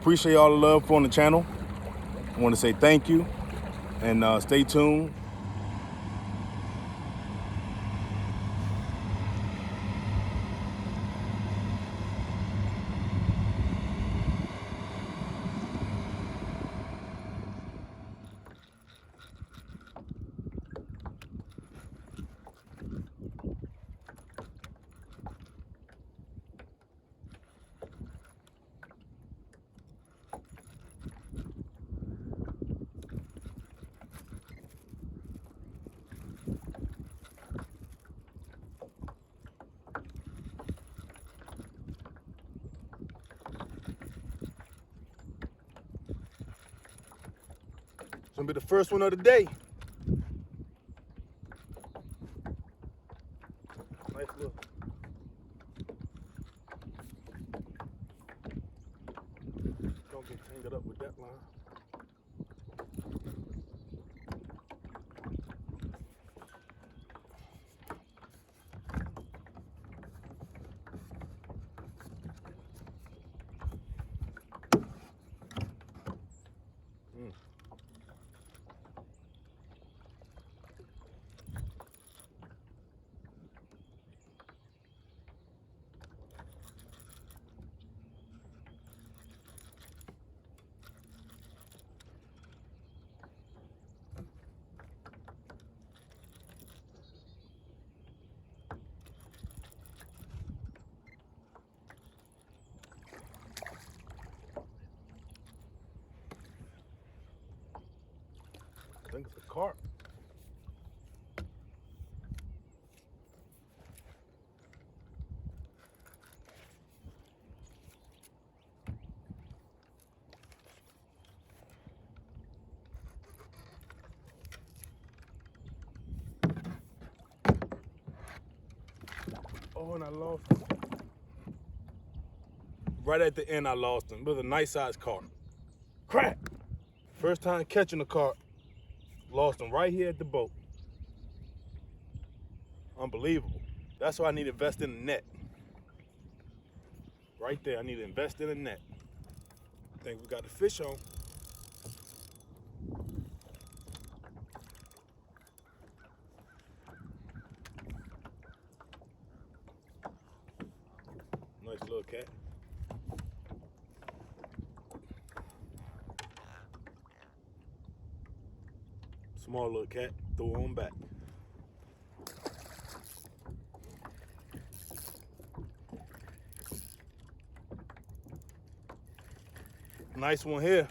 appreciate all the love on the channel. I want to say thank you and stay tuned. It's gonna be the first one of the day. Nice look. Don't get tangled up with that line. I think it's a carp. Oh, and I lost him. Right at the end, I lost him. It was a nice sized carp. Crap! First time catching a carp. Lost him right here at the boat. Unbelievable. That's why I need to invest in a net. Right there, I need to invest in a net. I think we got the fish on. Nice little cat. Small little cat, throw her on back. Nice one here.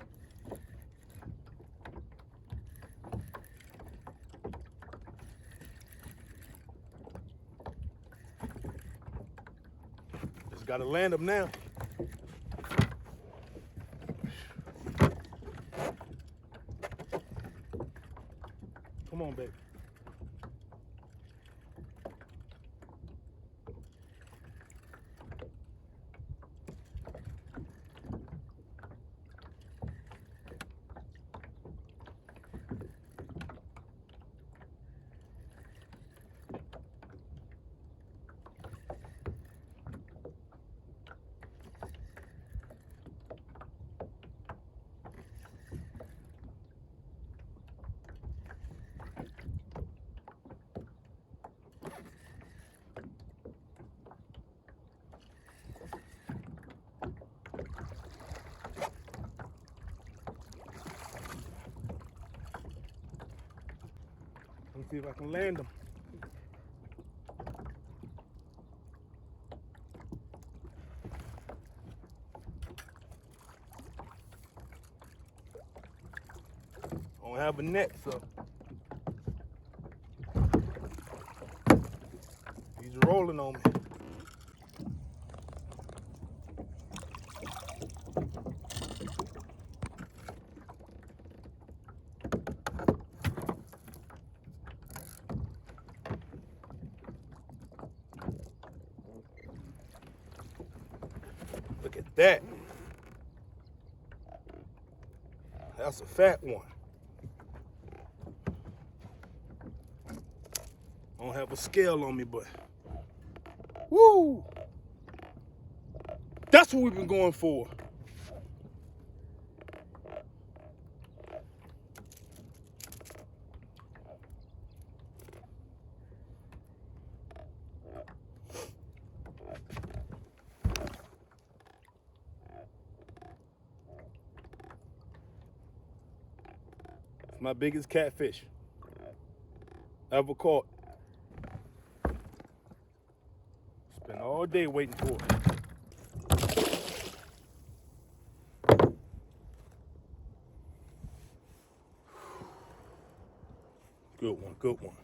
Just gotta land him now. Come on, baby. Let's see if I can land him. I don't have a net, so he's rolling on me. Look at that. That's a fat one. I don't have a scale on me, but woo! That's what we've been going for. It's my biggest catfish ever caught. Spent all day waiting for it. Good one, good one.